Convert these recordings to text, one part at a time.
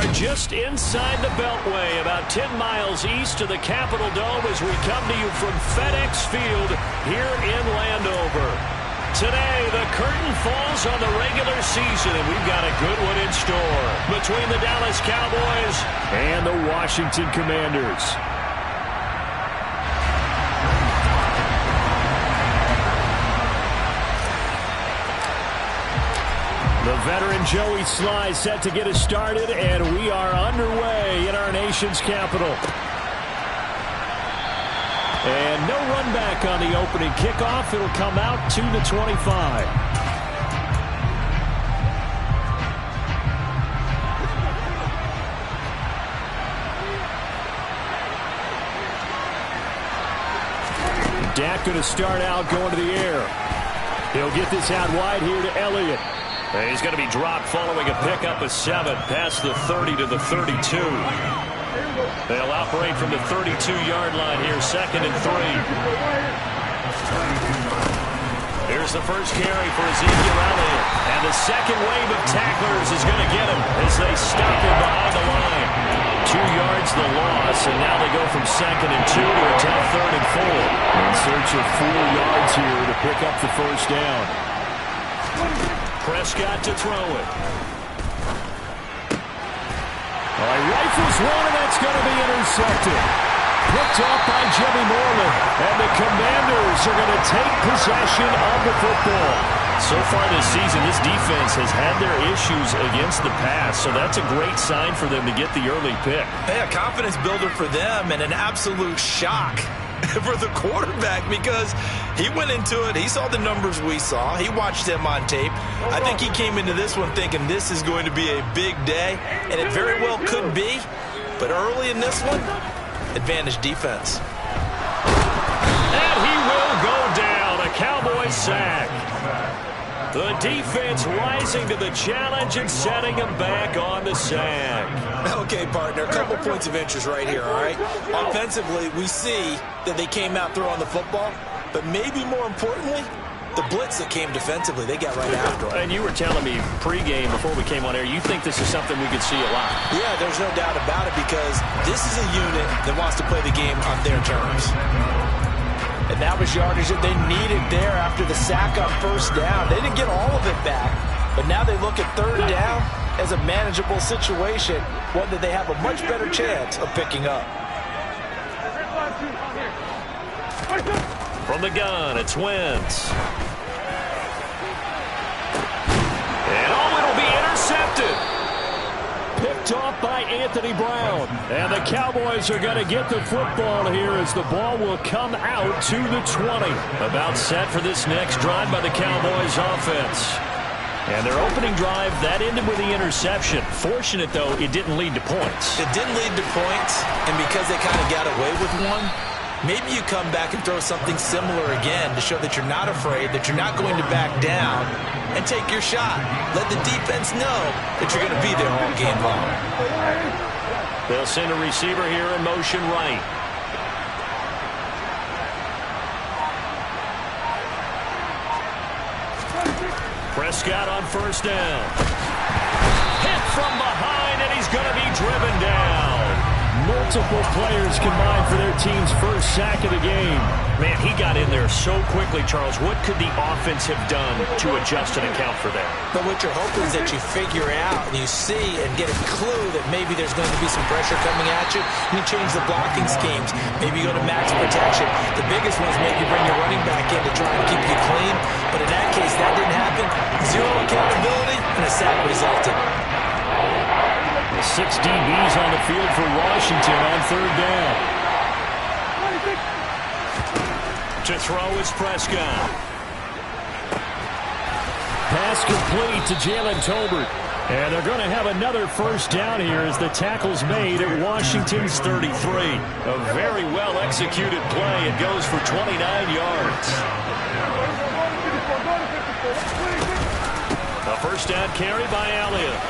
are just inside the Beltway, about 10 miles east of the Capitol Dome as we come to you from FedEx Field here in Landover. Today, the curtain falls on the regular season, and we've got a good one in store between the Dallas Cowboys and the Washington Commanders. The veteran Joey Sly set to get us started, and we are underway in our nation's capital. And no run back on the opening kickoff. It'll come out to the 25. Dak going to start out going to the air. He'll get this out wide here to Elliott. And he's going to be dropped following a pickup of 7 past the 30 to the 32. They'll operate from the 32-yard line here, 2nd and 3. Here's the first carry for Ezekiel Elliott. And the second wave of tacklers is going to get him as they stop him behind the line. 2 yards the loss, and now they go from 2nd and 2 to a tough 3rd and 4. In search of 4 yards here to pick up the first down. Prescott to throw it. All right, rifles one, and that's going to be intercepted. Picked off by Jimmy Moreland. And the Commanders are going to take possession of the football. So far this season, this defense has had their issues against the pass, so that's a great sign for them to get the early pick. Hey, a confidence builder for them and an absolute shock for the quarterback because he went into it. He saw the numbers we saw. He watched them on tape. I think he came into this one thinking this is going to be a big day, and it very well could be. But early in this one, advantage defense. And he will go down. A Cowboys sack. The defense rising to the challenge and setting him back on the sack. Okay, partner, a couple points of interest right here, all right? Offensively, we see that they came out throwing the football, but maybe more importantly, the blitz that came defensively, they got right after it. And you were telling me pregame before we came on air, you think this is something we could see a lot. Yeah, there's no doubt about it because this is a unit that wants to play the game on their terms. And that was yardage that they needed there after the sack on first down. They didn't get all of it back, but now they look at 3rd down as a manageable situation, one that they have a much better chance of picking up. From the gun, it's Wentz. And it'll be intercepted. Picked off by Anthony Brown. And the Cowboys are going to get the football here as the ball will come out to the 20. About set for this next drive by the Cowboys offense. And their opening drive, that ended with the interception. Fortunate, though, it didn't lead to points. It didn't lead to points, and because they kind of got away with one, maybe you come back and throw something similar again to show that you're not afraid, that you're not going to back down, and take your shot. Let the defense know that you're going to be there all game long. They'll send a receiver here in motion right. Prescott on first down. Hit from behind, and he's going to be driven down. Multiple players combined for their team's first sack of the game. Man, he got in there so quickly, Charles. What could the offense have done to adjust and account for that? But what you're hoping is that you figure out and you see and get a clue that maybe there's going to be some pressure coming at you. You change the blocking schemes. Maybe you go to max protection. The biggest one is maybe bring your running back in to try and keep you clean. But in that case, that didn't happen. Zero accountability, and a sack resulted. 6 DBs on the field for Washington on 3rd down. To throw is Prescott. Pass complete to Jalen Tolbert. And they're going to have another first down here as the tackle's made at Washington's 33. A very well-executed play. It goes for 29 yards. A first down carry by Elliott.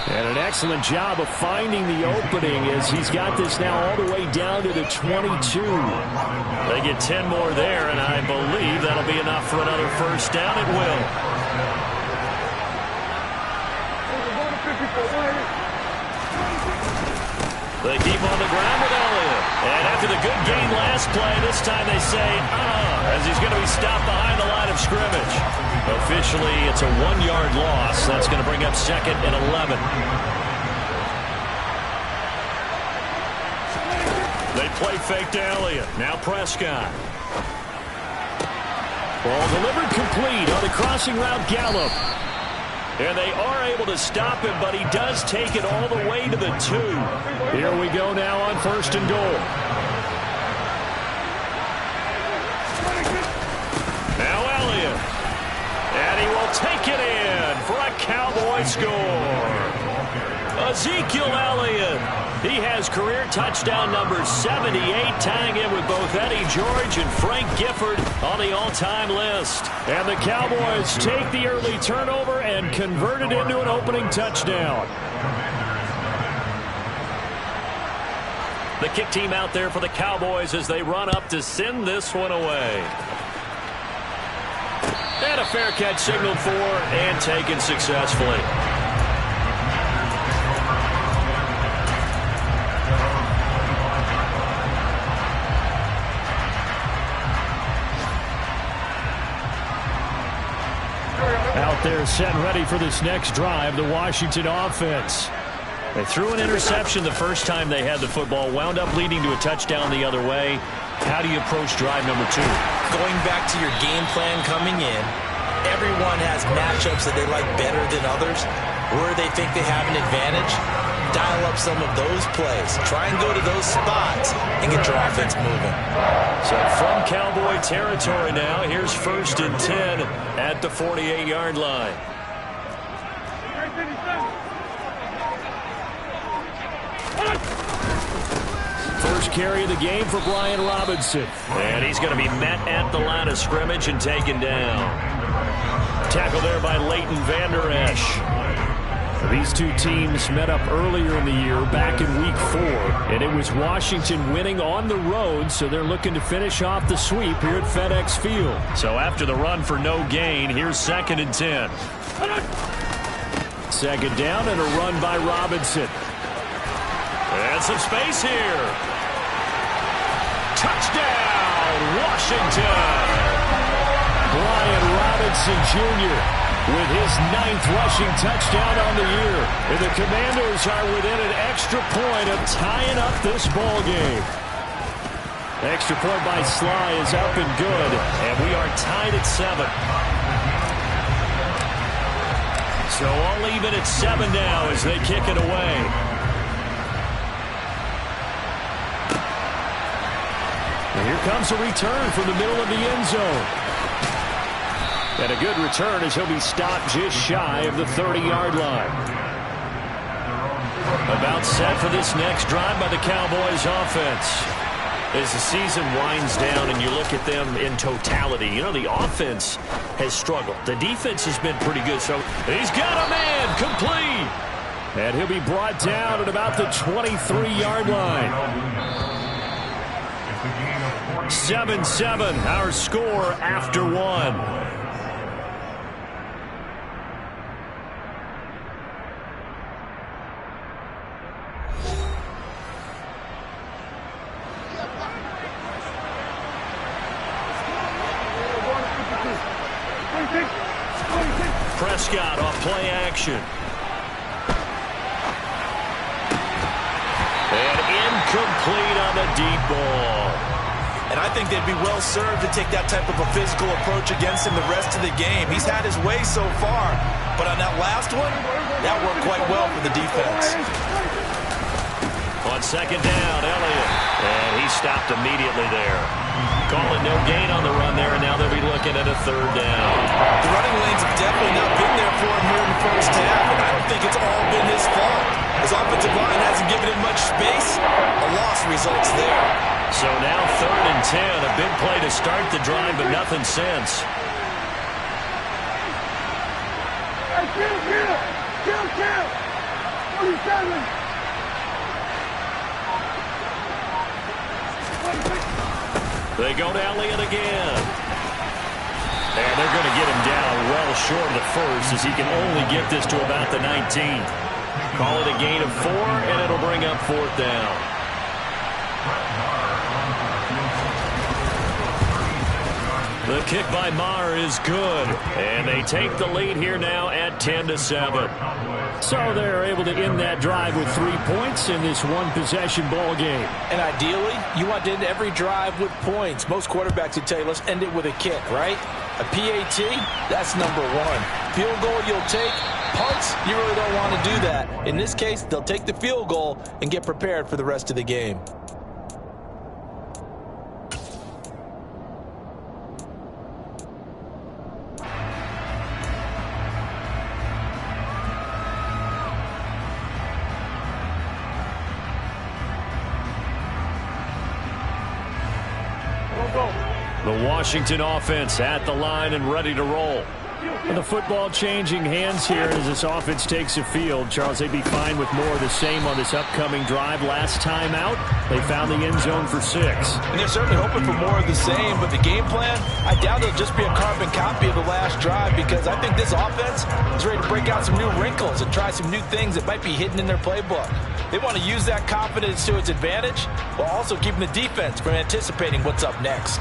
And an excellent job of finding the opening as he's got this now all the way down to the 22. They get 10 more there, and I believe that'll be enough for another first down. It will. They keep on the ground with Elliott. And after the good gain last play, this time they say, as he's going to be stopped behind the line of scrimmage. Officially, it's a 1-yard loss. That's going to bring up 2nd and 11. They play fake to Elliott. Now Prescott. Ball delivered complete on the crossing route Gallup. And they are able to stop him, but he does take it all the way to the 2. Here we go now on 1st and goal. Now Elliott. And he will take it in for a Cowboy score. Ezekiel Elliott. He has career touchdown number 78, tying in with both Eddie George and Frank Gifford on the all-time list. And the Cowboys take the early turnover and convert it into an opening touchdown. The kick team out there for the Cowboys as they run up to send this one away. And a fair catch signaled for and taken successfully. Out there set and ready for this next drive, the Washington offense. They threw an interception the first time they had the football, wound up leading to a touchdown the other way. How do you approach drive number 2? Going back to your game plan coming in, everyone has matchups that they like better than others, where they think they have an advantage. Dial up some of those plays. Try and go to those spots and get your offense moving. So from Cowboy territory now, here's 1st and 10 at the 48-yard line. First carry of the game for Brian Robinson. And he's going to be met at the line of scrimmage and taken down. Tackle there by Leighton Vander Esch. These two teams met up earlier in the year, back in Week 4, and it was Washington winning on the road, so they're looking to finish off the sweep here at FedEx Field. So after the run for no gain, here's 2nd and 10. 2nd down and a run by Robinson. And some space here. Touchdown, Washington! Brian Robinson Jr. with his 9th rushing touchdown on the year. And the Commandos are within an extra point of tying up this ball game. Extra point by Sly is up and good, and we are tied at 7. So all even at 7 now as they kick it away. And here comes a return from the middle of the end zone. And a good return as he'll be stopped just shy of the 30-yard line. About set for this next drive by the Cowboys offense. As the season winds down and you look at them in totality, you know, the offense has struggled. The defense has been pretty good. So he's got a man complete. And he'll be brought down at about the 23-yard line. 7-7, our score after 1. Prescott off play action. And incomplete on the deep ball. And I think they'd be well served to take that type of a physical approach against him the rest of the game. He's had his way so far, but on that last one, that worked quite well for the defense. On 2nd down, Elliott. And he stopped immediately there. Calling no gain on the run there, and now they'll be looking at a 3rd down. The running lanes have definitely not been there for him here in the first half, and I don't think it's all been his fault. His offensive line hasn't given him much space. A loss results there. So now 3rd and 10, a big play to start the drive, but nothing since. They go to Elliott again. And they're going to get him down well short of the 1st as he can only get this to about the 19. Call it a gain of 4, and it'll bring up 4th down. The kick by Maher is good, and they take the lead here now at 10-7. So they're able to end that drive with 3 points in this one-possession ball game. And ideally, you want to end every drive with points. Most quarterbacks would tell you, let's end it with a kick, right? A PAT, that's number 1. Field goal you'll take. Punts, you really don't want to do that. In this case, they'll take the field goal and get prepared for the rest of the game. The Washington offense at the line and ready to roll. And the football changing hands here as this offense takes the field. Charles, they'd be fine with more of the same on this upcoming drive. Last time out, they found the end zone for 6. And they're certainly hoping for more of the same, but the game plan, I doubt it'll just be a carbon copy of the last drive, because I think this offense is ready to break out some new wrinkles and try some new things that might be hidden in their playbook. They want to use that confidence to its advantage while also keeping the defense from anticipating what's up next.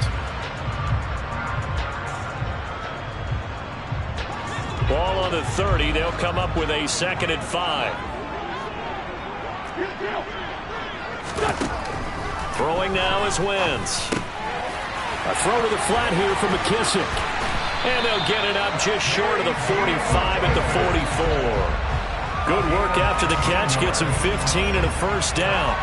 Ball on the 30. They'll come up with a 2nd and 5. Throwing now is Wentz. A throw to the flat here from McKissick. And they'll get it up just short of the 45 at the 44. Good work after the catch. Gets him 15 and a 1st down.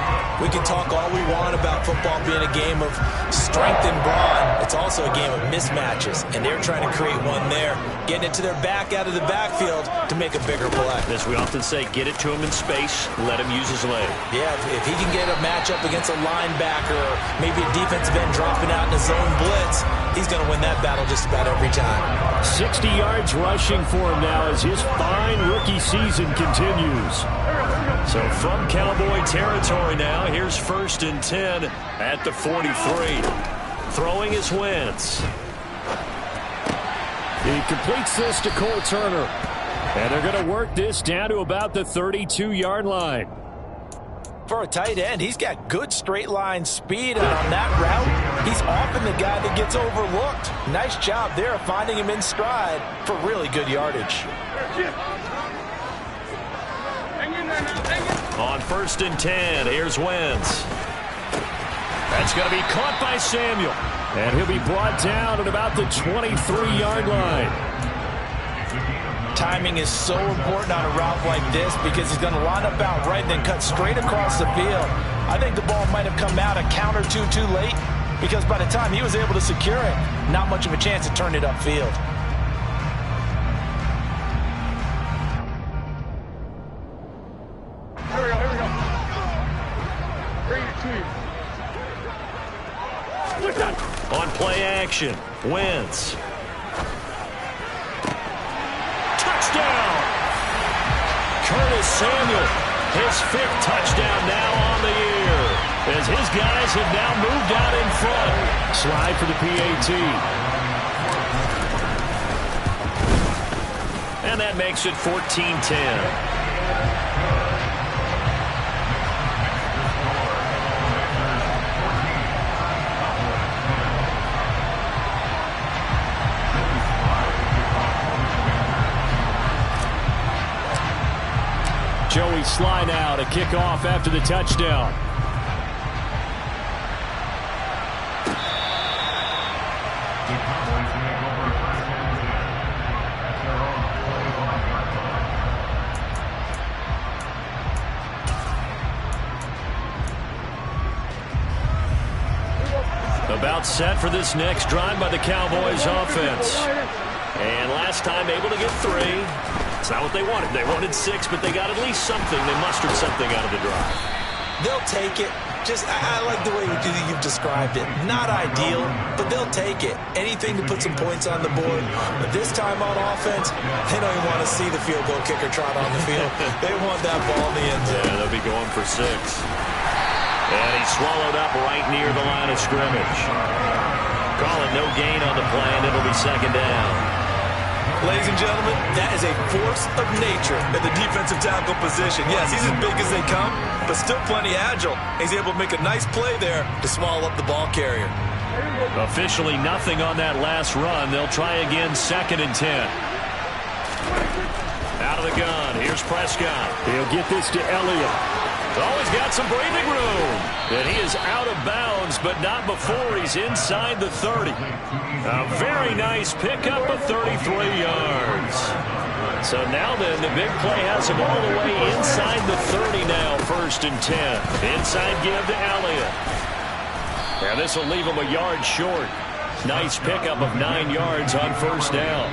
We can talk all we want about football being a game of strength and brawn. It's also a game of mismatches, and they're trying to create one there, getting it to their back out of the backfield to make a bigger play. As we often say, get it to him in space, let him use his leg. Yeah, if he can get a matchup against a linebacker or maybe a defensive end dropping out in a zone blitz, he's going to win that battle just about every time. 60 yards rushing for him now as his fine rookie season continues. So from Cowboy territory now, here's 1st and 10 at the 43. Throwing is Wentz. He completes this to Cole Turner. And they're going to work this down to about the 32-yard line. For a tight end, he's got good straight line speed, and on that route, he's often the guy that gets overlooked. Nice job there of finding him in stride for really good yardage. On 1st and 10, here's Wentz. That's going to be caught by Samuel. And he'll be brought down at about the 23-yard line. Timing is so important on a route like this because he's going to line up out right and then cut straight across the field. I think the ball might have come out a count or two too late because by the time he was able to secure it, not much of a chance to turn it upfield. Here we go. Bring it to you. On play action, Wentz. Touchdown! Curtis Samuel, his 5th touchdown now on the year, as his guys have now moved out in front. Slide for the PAT. And that makes it 14-10. Joey slide out, a kickoff after the touchdown. About set for this next drive by the Cowboys offense. And last time able to get 3. It's not what they wanted. They wanted 6, but they got at least something. They mustered something out of the drive. They'll take it. I like the way you've described it. Not ideal, but they'll take it. Anything to put some points on the board. But this time on offense, they don't even want to see the field goal kicker trot on the field. They want that ball in the end zone. Yeah, they'll be going for 6. And he's swallowed up right near the line of scrimmage. Call it no gain on the play, and it'll be 2nd down. Ladies and gentlemen, that is a force of nature at the defensive tackle position. Yes, he's as big as they come, but still plenty agile. He's able to make a nice play there to swallow up the ball carrier. Officially nothing on that last run. They'll try again, 2nd and 10. Out of the gun, here's Prescott. He'll get this to Elliott. Always got some breathing room. And he is out of bounds, but not before he's inside the 30. A very nice pickup of 33 yards. So now then, the big play has him all the way inside the 30 now, 1st and 10. Inside give to Elliott. And this will leave him a yard short. Nice pickup of 9 yards on 1st down.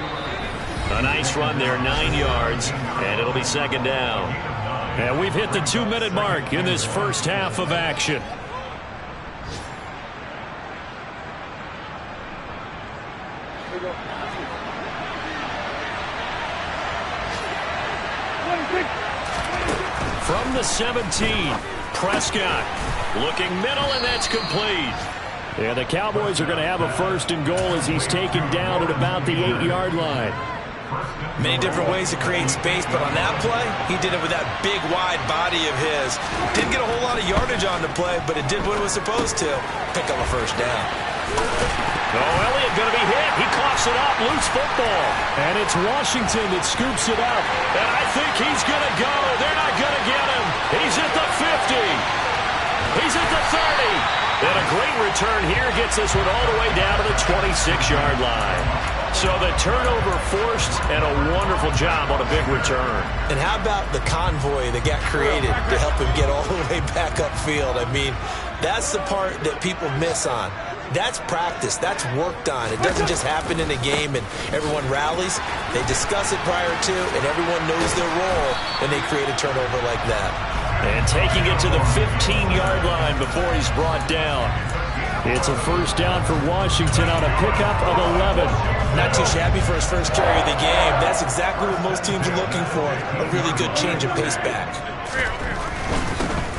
A nice run there, 9 yards, and it'll be 2nd down. And we've hit the 2-minute mark in this first half of action. From the 17, Prescott looking middle, and that's complete. And the Cowboys are going to have a 1st and goal as he's taken down at about the 8-yard line. Many different ways to create space, but on that play, he did it with that big, wide body of his. Didn't get a whole lot of yardage on the play, but it did what it was supposed to. Pick up a 1st down. Oh, Elliott going to be hit. He coughs it up. Loose football. And it's Washington that scoops it up. And I think he's going to go. They're not going to get him. He's at the 50. He's at the 30. And a great return here gets this one all the way down to the 26-yard line. So the turnover forced, and a wonderful job on a big return. And how about the convoy that got created to help him get all the way back upfield? I mean, that's the part that people miss on. That's practice. That's worked on. It doesn't just happen in a game and everyone rallies. They discuss it prior to, and everyone knows their role when they create a turnover like that. And taking it to the 15-yard line before he's brought down. It's a 1st down for Washington on a pickup of 11. Not too shabby for his first carry of the game. That's exactly what most teams are looking for. A really good change of pace back.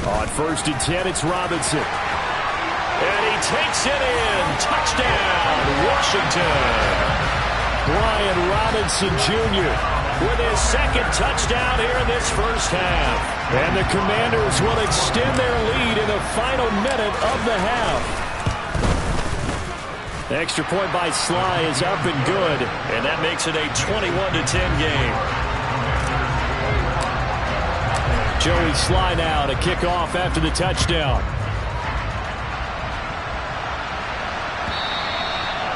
On 1st and 10, it's Robinson. And he takes it in. Touchdown, Washington. Brian Robinson Jr. with his 2nd touchdown here in this first half. And the Commanders will extend their lead in the final minute of the half. The extra point by Sly is up and good, and that makes it a 21-10 game. Joey Sly now to kick off after the touchdown.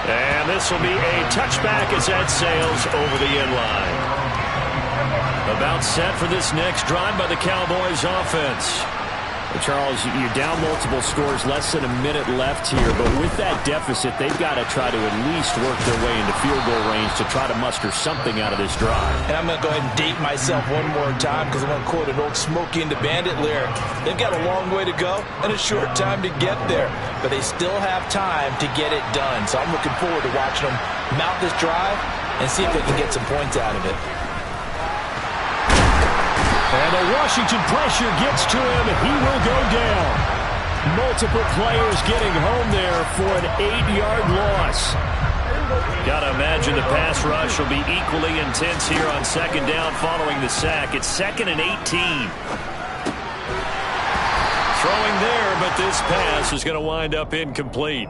And this will be a touchback as that sails over the end line. About set for this next drive by the Cowboys offense. Charles, you're down multiple scores, less than a minute left here, but with that deficit, they've got to try to at least work their way into field goal range to try to muster something out of this drive. And I'm going to go ahead and date myself one more time because I'm going to quote an old Smokey and the Bandit lyric. They've got a long way to go and a short time to get there, but they still have time to get it done. So I'm looking forward to watching them mount this drive and see if they can get some points out of it. And the Washington pressure gets to him. He will go down. Multiple players getting home there for an 8-yard loss. Got to imagine the pass rush will be equally intense here on 2nd down following the sack. It's 2nd and 18. Throwing there, but this pass is going to wind up incomplete.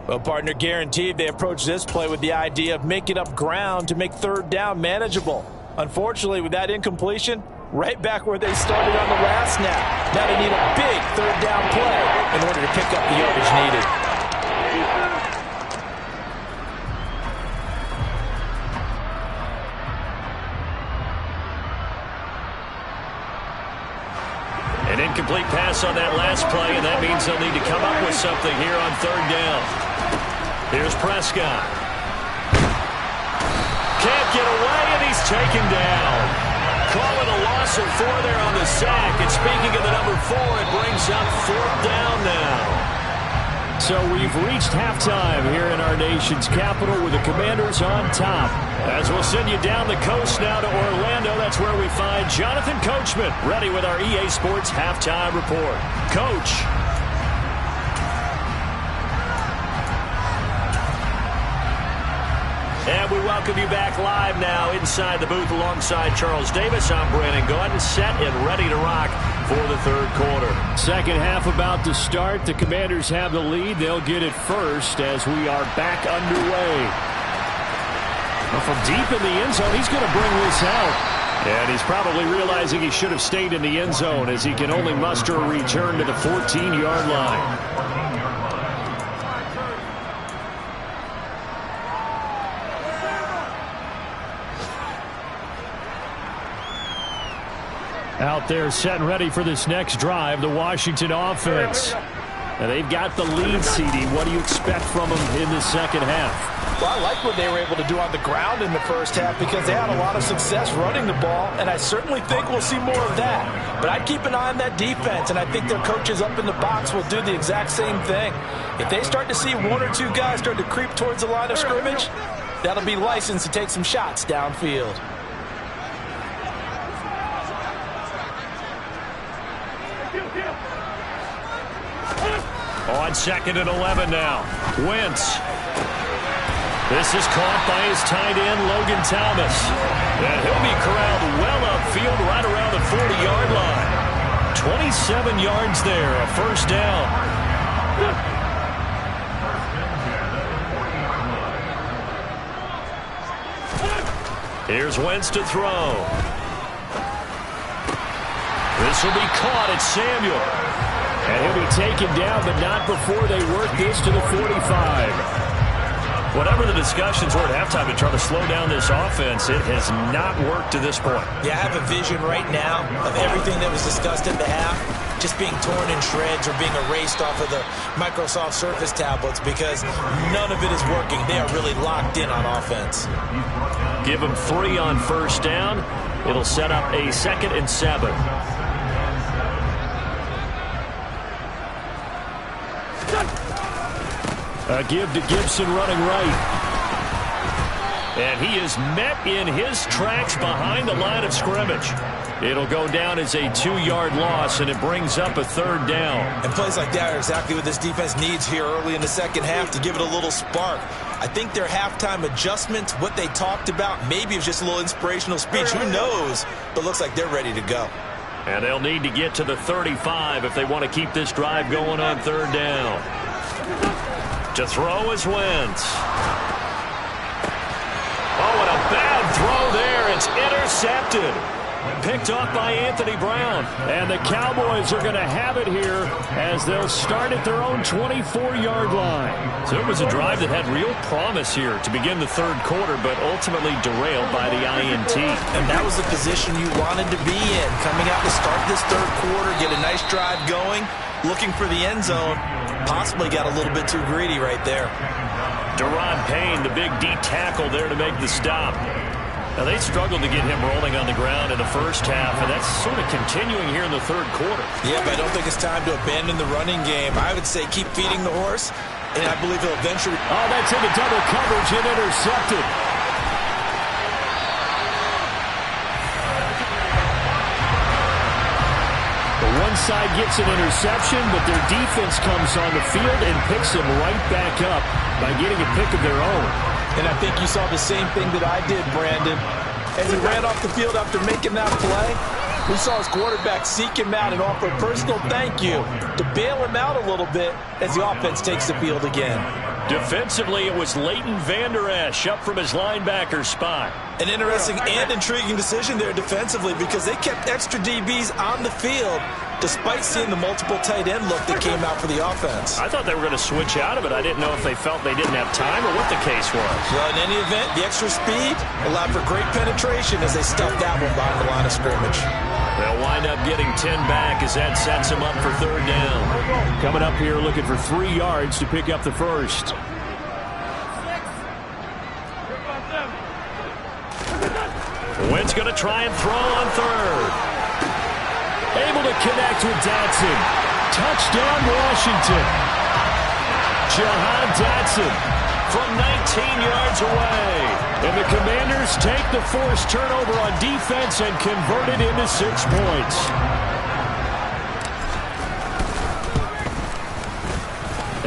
Well, partner, guaranteed they approach this play with the idea of making up ground to make 3rd down manageable. Unfortunately, with that incompletion, right back where they started on the last snap. Now they need a big 3rd down play in order to pick up the yardage needed. An incomplete pass on that last play, and that means they'll need to come up with something here on 3rd down. Here's Prescott. Can't get away, and he's taken down. Calling a loss of 4 there on the sack. And speaking of the number 4, it brings up 4th down now. So we've reached halftime here in our nation's capital with the Commanders on top. As we'll send you down the coast now to Orlando, that's where we find Jonathan Coachman ready with our EA Sports halftime report. Coach. And we welcome you back live now inside the booth alongside Charles Davis. I'm Brandon Gaudin, set and ready to rock for the third quarter. Second half about to start. The Commanders have the lead. They'll get it first as we are back underway. Well, from deep in the end zone, he's going to bring this out. And he's probably realizing he should have stayed in the end zone as he can only muster a return to the 14-yard line. Out there set and ready for this next drive, the Washington offense. And they've got the lead, CD. What do you expect from them in the second half? Well, I like what they were able to do on the ground in the first half because they had a lot of success running the ball, and I certainly think we'll see more of that. But I'd keep an eye on that defense, and I think their coaches up in the box will do the exact same thing. If they start to see one or two guys start to creep towards the line of scrimmage, that'll be licensed to take some shots downfield. On 2nd and 11 now. Wentz. This is caught by his tight end, Logan Thomas. And he'll be corralled well upfield right around the 40-yard line. 27 yards there, a first down. Here's Wentz to throw. This will be caught at Samuel. And he'll be taken down, but not before they work this to the 45. Whatever the discussions were at halftime to try to slow down this offense, it has not worked to this point. Yeah, I have a vision right now of everything that was discussed at the half just being torn in shreds or being erased off of the Microsoft Surface tablets because none of it is working. They are really locked in on offense. Give them 3 on first down. It'll set up a 2nd and 7. A give to Gibson running right. And he is met in his tracks behind the line of scrimmage. It'll go down as a 2-yard loss, and it brings up a 3rd down. And plays like that are exactly what this defense needs here early in the second half to give it a little spark. I think their halftime adjustments, what they talked about, maybe it was just a little inspirational speech. Who knows? But looks like they're ready to go. And they'll need to get to the 35 if they want to keep this drive going on 3rd down. To throw is Wentz. Oh, and a bad throw there. It's intercepted. Picked off by Anthony Brown. And the Cowboys are going to have it here as they'll start at their own 24-yard line. So it was a drive that had real promise here to begin the third quarter, but ultimately derailed by the INT. And that was the position you wanted to be in. Coming out to start this third quarter, get a nice drive going, looking for the end zone. Possibly got a little bit too greedy right there. Deron Payne, the big D tackle there to make the stop. Now, they struggled to get him rolling on the ground in the first half, and that's sort of continuing here in the third quarter. Yeah, but I don't think it's time to abandon the running game. I would say keep feeding the horse, and I believe he'll eventually... Oh, that's into double coverage and intercepted. The one side gets an interception, but their defense comes on the field and picks them right back up by getting a pick of their own. And I think you saw the same thing that I did, Brandon. As he ran off the field after making that play, we saw his quarterback seek him out and offer a personal thank you to bail him out a little bit as the offense takes the field again. Defensively, it was Leighton Vander Esch up from his linebacker spot. An interesting and intriguing decision there defensively because they kept extra DBs on the field despite seeing the multiple tight end look that came out for the offense. I thought they were going to switch out of it. I didn't know if they felt they didn't have time or what the case was. Well, in any event, the extra speed allowed for great penetration as they stuffed that one behind the line of scrimmage. They'll wind up getting 10 back as that sets them up for third down. Coming up here looking for 3 yards to pick up the first. Wentz going to try and throw on third. Able to connect with Dotson. Touchdown, Washington. Jahan Dotson from 19 yards away. And the Commanders take the forced turnover on defense and convert it into 6 points.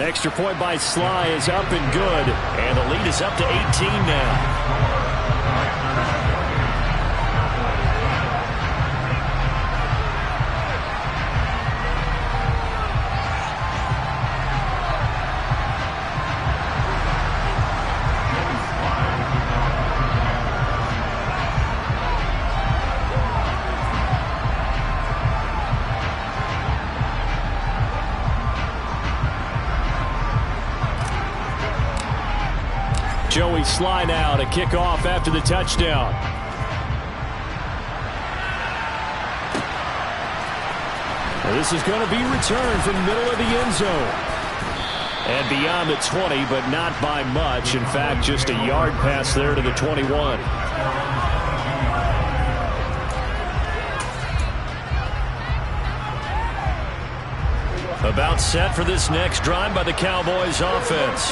Extra point by Sly is up and good. And the lead is up to 18 now. Joey Sly now to kick off after the touchdown. Well, this is going to be returned from the middle of the end zone. And beyond the 20, but not by much. In fact, just a yard pass there to the 21. About set for this next drive by the Cowboys offense.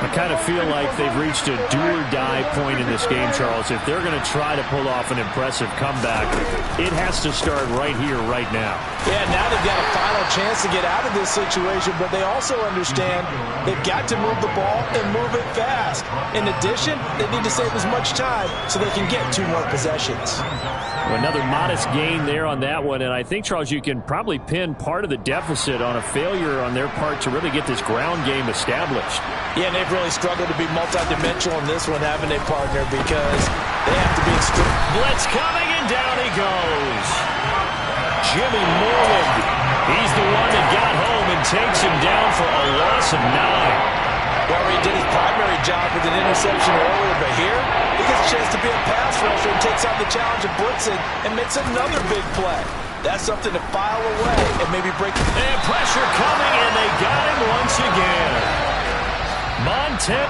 I kind of feel like they've reached a do-or-die point in this game, Charles. If they're going to try to pull off an impressive comeback, it has to start right here, right now. Yeah, now they've got a final chance to get out of this situation, but they also understand they've got to move the ball and move it fast. In addition, they need to save as much time so they can get 2 more possessions. Another modest gain there on that one, and I think, Charles, you can probably pin part of the deficit on a failure on their part to really get this ground game established. Yeah, and they've really struggled to be multidimensional in this one, haven't they, partner, because they have to be extreme. Blitz coming, and down he goes. Jimmy Moreland, he's the one that got home and takes him down for a loss of 9. Well, he did his primary job with an interception earlier, but here he gets a chance to be a pass rusher and takes on the challenge of blitzing and makes another big play. That's something to file away and maybe break. And pressure coming, and they got him once again. Montez.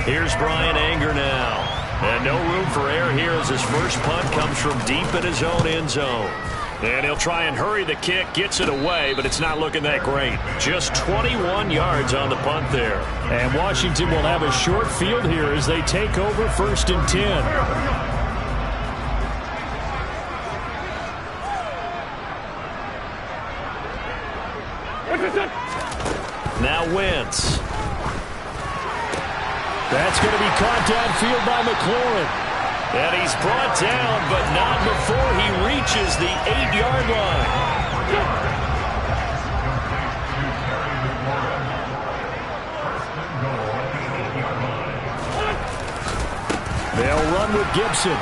Here's Brian Anger now. And no room for error here as his first punt comes from deep in his own end zone. And he'll try and hurry the kick, gets it away, but it's not looking that great. Just 21 yards on the punt there. And Washington will have a short field here as they take over 1st and 10. Now Wentz. That's going to be caught downfield by McLaurin. And he's brought down, but not before he reaches the 8-yard line. They'll run with Gibson.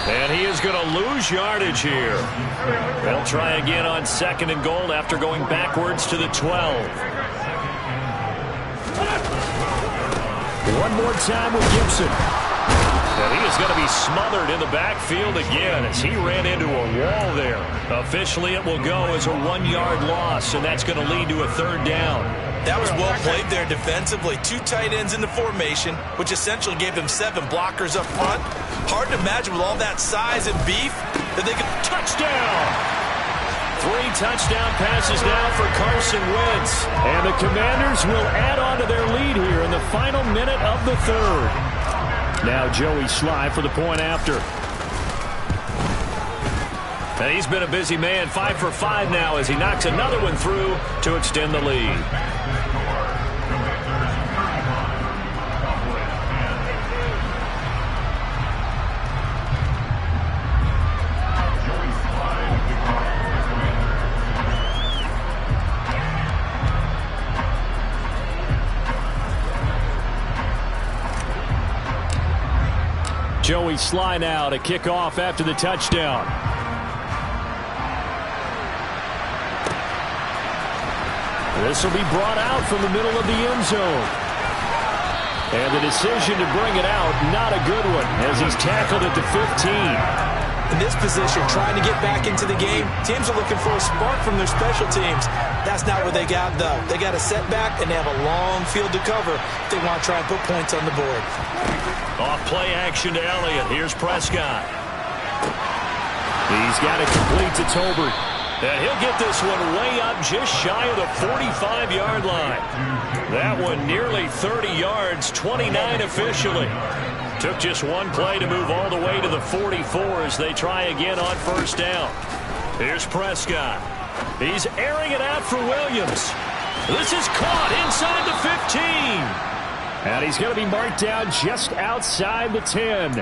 And he is going to lose yardage here. They'll try again on 2nd and goal after going backwards to the 12. One more time with Gibson. And he is going to be smothered in the backfield again as he ran into a wall there. Officially, it will go as a 1-yard loss, and that's going to lead to a 3rd down. That was well played there defensively. 2 tight ends in the formation, which essentially gave them 7 blockers up front. Hard to imagine with all that size and beef that they could... Touchdown! 3 touchdown passes now for Carson Wentz. And the Commanders will add on to their lead here in the final minute of the 3rd. Now Joey Sly for the point after. And he's been a busy man, 5 for 5 now as he knocks another one through to extend the lead. Joey Sly now to kick off after the touchdown. This will be brought out from the middle of the end zone. And the decision to bring it out, not a good one, as he's tackled at the 15. In this position, trying to get back into the game, teams are looking for a spark from their special teams. That's not what they got, though. They got a setback, and they have a long field to cover if they want to try and put points on the board. Off play action to Elliott. Here's Prescott. He's got it complete to Tolbert. And he'll get this one way up just shy of the 45-yard line. That one nearly 30 yards, 29 officially. Took just one play to move all the way to the 44 as they try again on 1st down. Here's Prescott. He's airing it out for Williams. This is caught inside the 15. And he's going to be marked down just outside the 10.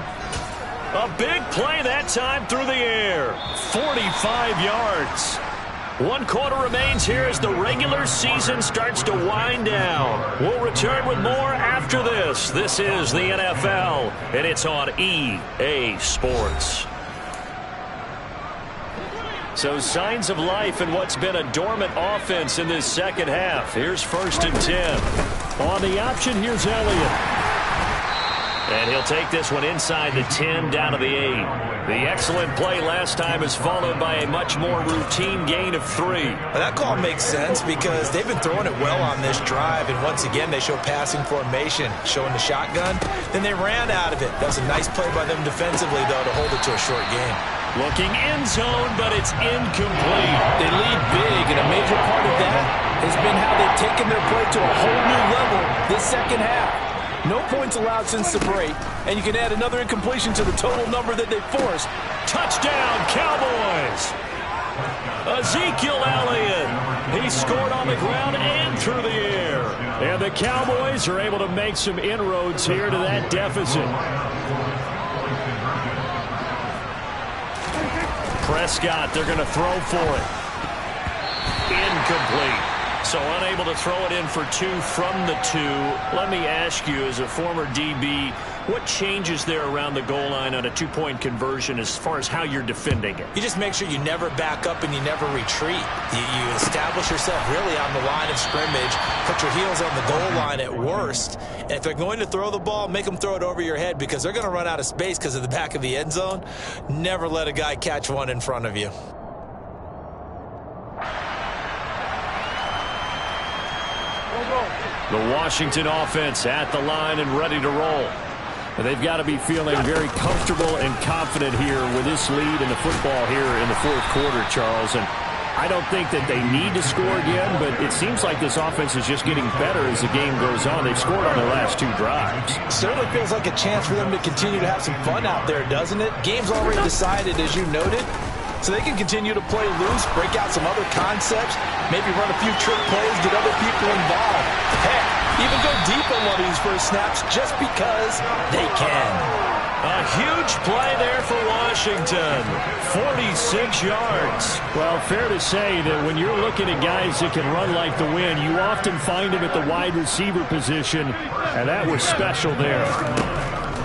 A big play that time through the air. 45 yards. 1 quarter remains here as the regular season starts to wind down. We'll return with more after this. This is the NFL, and it's on EA Sports. So signs of life in what's been a dormant offense in this second half. Here's 1st and 10. On the option, here's Elliott. And he'll take this one inside the 10 down to the 8. The excellent play last time is followed by a much more routine gain of 3. Well, that call makes sense because they've been throwing it well on this drive, and once again they show passing formation, showing the shotgun. Then they ran out of it. That was a nice play by them defensively, though, to hold it to a short game. Looking end zone, but it's incomplete. They lead big, and a major part of that has been how they've taken their play to a whole new level this second half. No points allowed since the break, and you can add another incompletion to the total number that they forced. Touchdown, Cowboys! Ezekiel Elliott. He scored on the ground and through the air. And the Cowboys are able to make some inroads here to that deficit. Prescott, they're going to throw for it. Incomplete. So unable to throw it in for 2 from the 2. Let me ask you, as a former DB, what changes there around the goal line on a 2-point conversion as far as how you're defending it? You just make sure you never back up and you never retreat. You establish yourself really on the line of scrimmage, put your heels on the goal line at worst. And if they're going to throw the ball, make them throw it over your head because they're going to run out of space because of the back of the end zone. Never let a guy catch one in front of you. The Washington offense at the line and ready to roll. They've got to be feeling very comfortable and confident here with this lead in the football here in the 4th quarter, Charles. And I don't think that they need to score again, but it seems like this offense is just getting better as the game goes on. They've scored on their last 2 drives. Certainly feels like a chance for them to continue to have some fun out there, doesn't it? Game's already decided, as you noted. So they can continue to play loose, break out some other concepts, maybe run a few trick plays, get other people involved. Heck, even go deep on one of these first snaps just because they can. A huge play there for Washington. 46 yards. Well, fair to say that when you're looking at guys that can run like the wind, you often find them at the wide receiver position, and that was special there.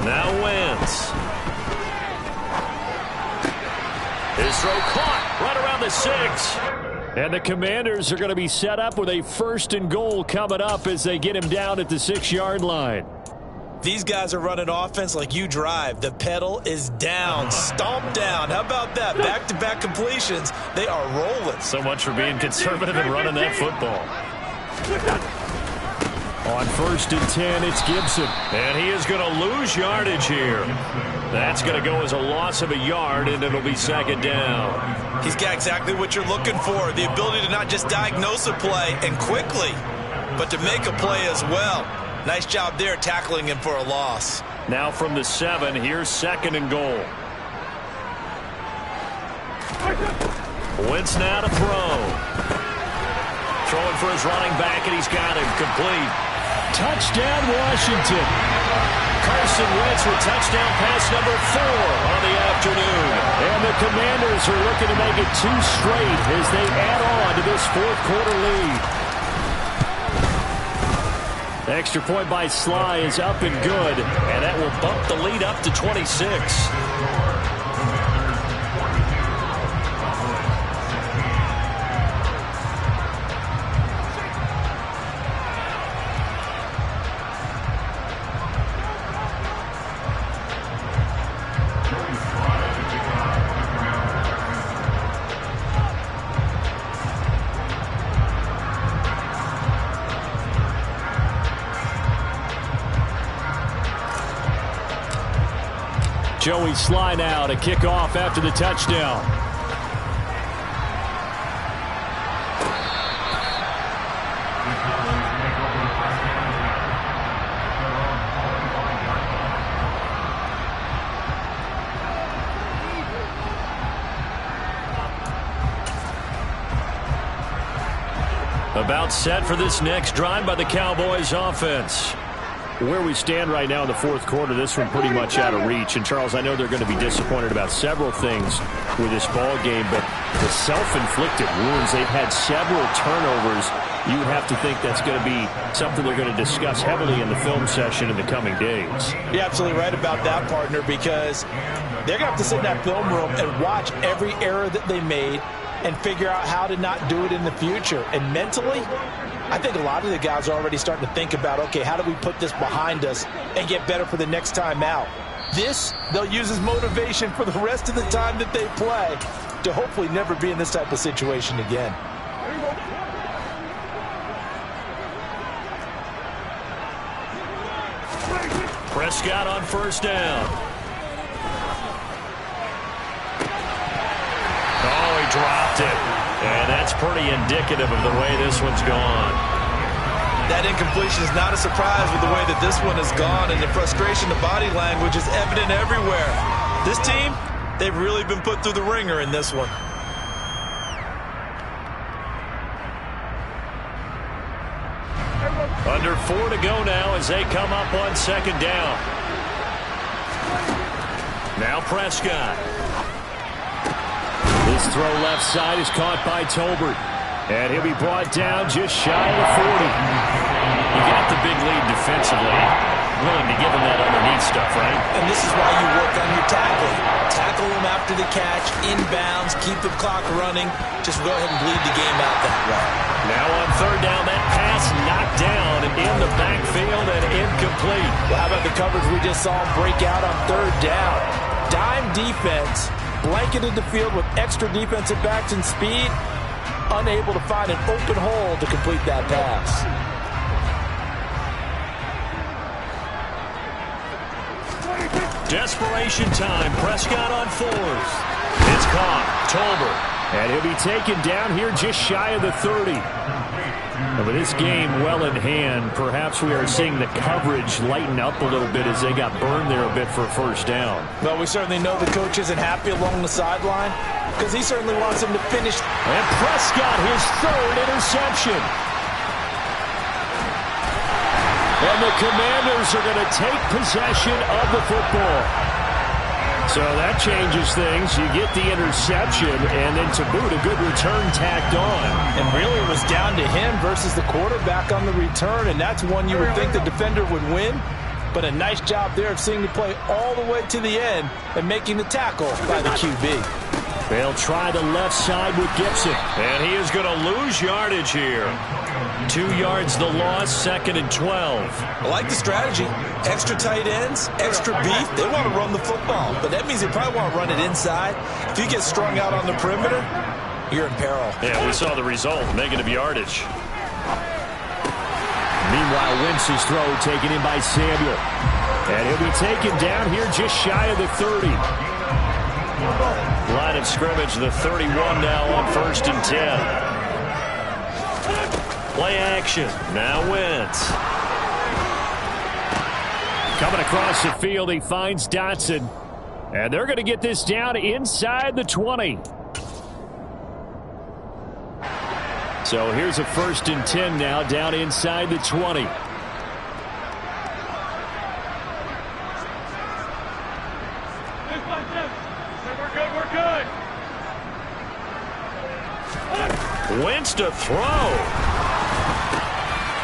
Now Wentz. His throw caught right around the 6. And the Commanders are going to be set up with a 1st and goal coming up as they get him down at the 6-yard line. These guys are running offense like you drive. The pedal is down, stomped down. How about that? Back-to-back completions. They are rolling. So much for being conservative and running that football. On 1st and 10, it's Gibson. And he is going to lose yardage here. That's going to go as a loss of a yard, and it'll be 2nd down. He's got exactly what you're looking for, the ability to not just diagnose a play and quickly, but to make a play as well. Nice job there tackling him for a loss. Now from the 7, here's 2nd and goal. Wentz now to throw. Throwing for his running back, and he's got him complete. Touchdown, Washington. Carson Wentz with touchdown pass number 4 on the afternoon. And the Commanders are looking to make it 2 straight as they add on to this 4th quarter lead. The extra point by Sly is up and good, and that will bump the lead up to 26. Joey Sly now to kick off after the touchdown. About set for this next drive by the Cowboys offense. Where we stand right now in the 4th quarter, this one pretty much out of reach. And, Charles, I know they're going to be disappointed about several things with this ball game, but the self-inflicted wounds, they've had several turnovers. You would have to think that's going to be something they're going to discuss heavily in the film session in the coming days. You're absolutely right about that, partner, because they're going to have to sit in that film room and watch every error that they made and figure out how to not do it in the future. And mentally, I think a lot of the guys are already starting to think about, okay, how do we put this behind us and get better for the next time out? This, they'll use as motivation for the rest of the time that they play to hopefully never be in this type of situation again. Prescott on 1st down. Oh, he dropped it. And that's pretty indicative of the way this one's gone. That incompletion is not a surprise with the way that this one has gone, and the frustration, the body language is evident everywhere. This team, they've really been put through the ringer in this one. Under 4 to go now as they come up on 2nd down. Now Prescott. This throw left side is caught by Tolbert. And he'll be brought down just shy of the 40. You got the big lead defensively. Willing to give him that underneath stuff, right? And this is why you work on your tackling. Tackle him after the catch, inbounds, keep the clock running. Just go ahead and bleed the game out that way. Now on 3rd down, that pass knocked down in the backfield and incomplete. Well, how about the coverage we just saw him break out on 3rd down? Dime defense, blanketed the field with extra defensive backs and speed, unable to find an open hole to complete that pass. Desperation time. Prescott on 4th. It's caught. Tolbert. And he'll be taken down here just shy of the 30. With this game well in hand, perhaps we are seeing the coverage lighten up a little bit as they got burned there a bit for a 1st down. Well, we certainly know the coach isn't happy along the sideline because he certainly wants him to finish. And Prescott, his 3rd interception. And the Commanders are going to take possession of the football. So that changes things. You get the interception, and then to boot, a good return tacked on. And really it was down to him versus the quarterback on the return, and that's one you would think the defender would win. But a nice job there of seeing the play all the way to the end and making the tackle by the QB. They'll try the left side with Gibson. And he is going to lose yardage here. 2 yards the loss, 2nd and 12. I like the strategy. Extra tight ends, extra beef. They want to run the football, but that means they probably want to run it inside. If you get strung out on the perimeter, you're in peril. Yeah, we saw the result, negative yardage. Meanwhile, Wentz's throw taken in by Samuel. And he'll be taken down here just shy of the 30. Line of scrimmage, the 31 now on 1st and 10. Play action. Now Wentz. Coming across the field, he finds Dotson. And they're going to get this down inside the 20. So here's a 1st and 10 now, down inside the 20. We're good. Wentz to throw.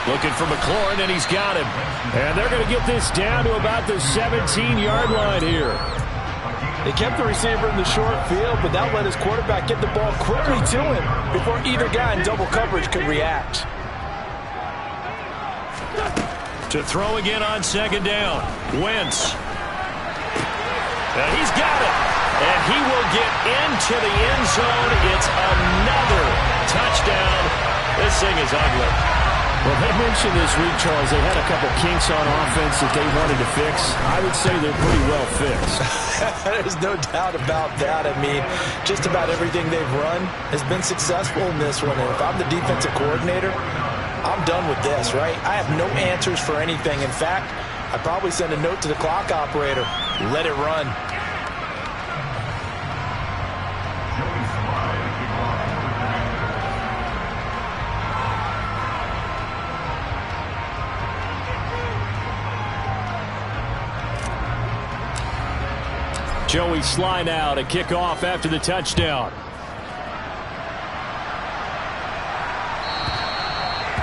Looking for McLaurin, and he's got him. And they're going to get this down to about the 17-yard line here. They kept the receiver in the short field, but that let his quarterback get the ball quickly to him before either guy in double coverage could react. To throw again on 2nd down. Wentz. And he's got it. And he will get into the end zone. It's another touchdown. This thing is ugly. Well, they mentioned this week, Charles, they had a couple kinks on offense that they wanted to fix. I would say they're pretty well fixed. There's no doubt about that. I mean, just about everything they've run has been successful in this one. And if I'm the defensive coordinator, I'm done with this, right? I have no answers for anything. In fact, I'd probably send a note to the clock operator. Let it run. Joey Sly now to kick off after the touchdown.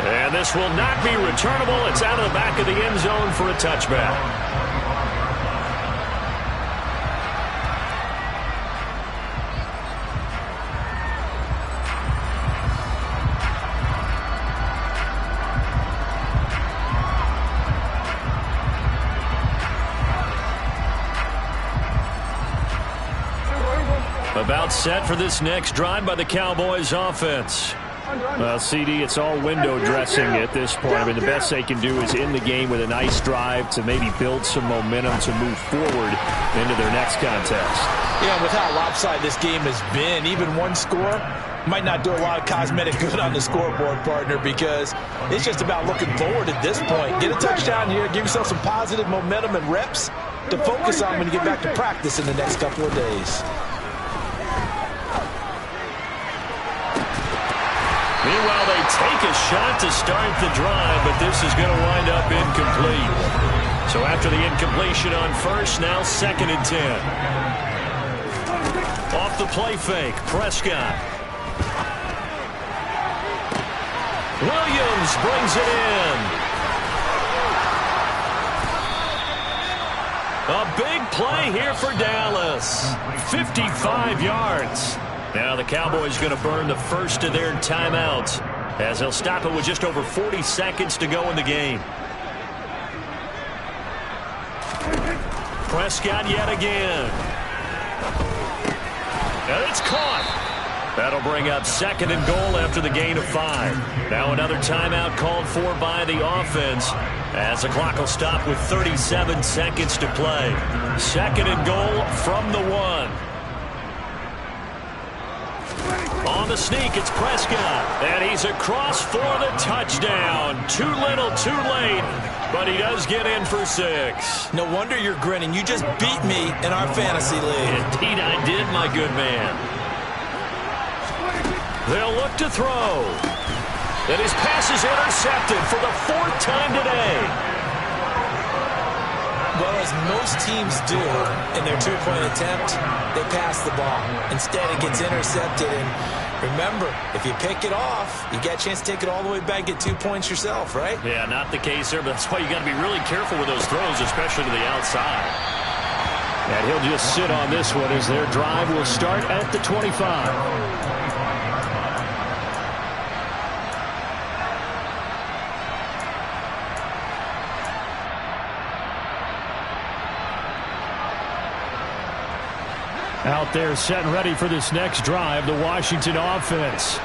And this will not be returnable. It's out of the back of the end zone for a touchback. About set for this next drive by the Cowboys offense. Well, CD, it's all window dressing at this point. I mean, the best they can do is end the game with a nice drive to maybe build some momentum to move forward into their next contest. Yeah, with how lopsided this game has been, even one score might not do a lot of cosmetic good on the scoreboard, partner, because it's just about looking forward at this point. Get a touchdown here, give yourself some positive momentum and reps to focus on when you get back to practice in the next couple of days. Meanwhile, they take a shot to start the drive, but this is going to wind up incomplete. So after the incompletion on 1st, now 2nd and 10. Off the play fake, Prescott. Williams brings it in. A big play here for Dallas. 55 yards. Now the Cowboys going to burn the first of their timeouts as they'll stop it with just over 40 seconds to go in the game. Prescott yet again. And it's caught. That'll bring up 2nd and goal after the gain of 5. Now another timeout called for by the offense as the clock will stop with 37 seconds to play. 2nd and goal from the 1. On the sneak, it's Prescott. And he's across for the touchdown. Too little, too late. But he does get in for 6. No wonder you're grinning. You just beat me in our fantasy league. Indeed I did, my good man. They'll look to throw. And his pass is intercepted for the 4th time today. Well, as most teams do in their two-point attempt, they pass the ball. Instead, it gets intercepted. And remember, if you pick it off, you get a chance to take it all the way back, get 2 points yourself, right? Yeah, not the case there, but that's why you got to be really careful with those throws, especially to the outside. And he'll just sit on this one as their drive will start at the 25. Out there set and ready for this next drive, the Washington offense.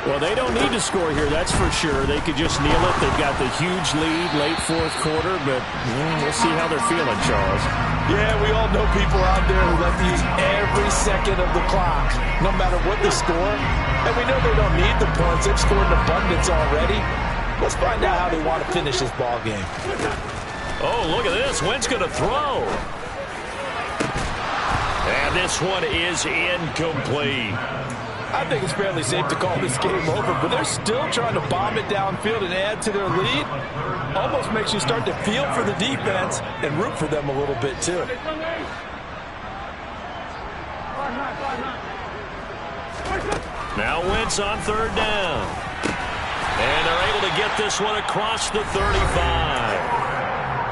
Well, they don't need to score here, that's for sure. They could just kneel it. They've got the huge lead late fourth quarter, but we'll see how they're feeling, Charles. Yeah, we all know people out there who like to use every second of the clock, no matter what the score. And we know they don't need the points. They've scored in abundance already. Let's find out how they want to finish this ball game. Oh, look at this. Wentz going to throw. And this one is incomplete. I think it's fairly safe to call this game over, but they're still trying to bomb it downfield and add to their lead. Almost makes you start to feel for the defense and root for them a little bit, too. Now Wentz on third down. And they're able to get this one across the 35.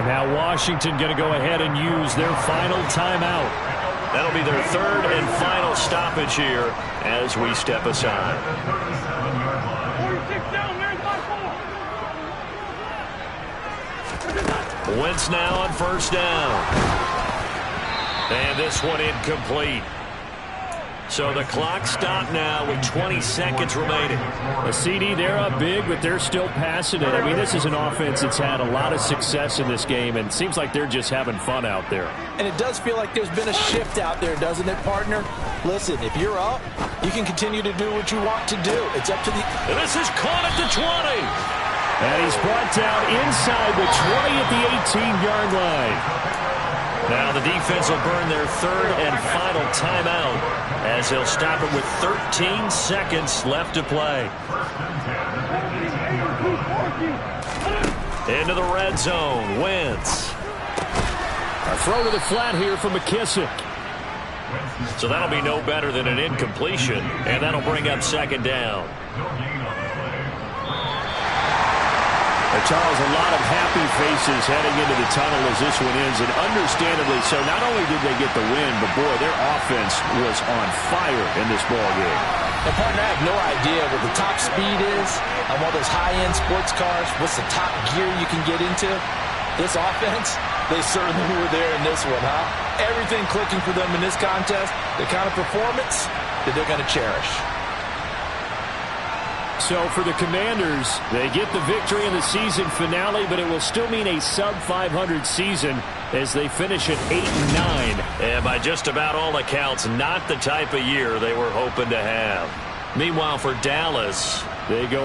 Now Washington going to go ahead and use their final timeout. That'll be their third and final stoppage here as we step aside. 46 down, man, Wentz now on first down. And this one incomplete. So the clock stopped now with 20 seconds remaining. A CD, they're up big, but they're still passing it. I mean, this is an offense that's had a lot of success in this game, and it seems like they're just having fun out there. And it does feel like there's been a shift out there, doesn't it, partner? Listen, if you're up, you can continue to do what you want to do. It's up to the... And this is caught at the 20. And he's brought down inside the 20 at the 18-yard line. Now the defense will burn their third and final timeout as he'll stop it with 13 seconds left to play. Into the red zone, Wentz. A throw to the flat here from McKissick. So that'll be no better than an incompletion, and that'll bring up second down. Charles, a lot of happy faces heading into the tunnel as this one ends, and understandably so. Not only did they get the win, but boy, their offense was on fire in this ball game. And partner, I have no idea what the top speed is on one of those high-end sports cars. What's the top gear you can get into? This offense, they certainly were there in this one, huh? Everything clicking for them in this contest, the kind of performance that they're going to cherish. So for the Commanders, they get the victory in the season finale, but it will still mean a sub-500 season as they finish at 8-9. And by just about all accounts, not the type of year they were hoping to have. Meanwhile, for Dallas, they go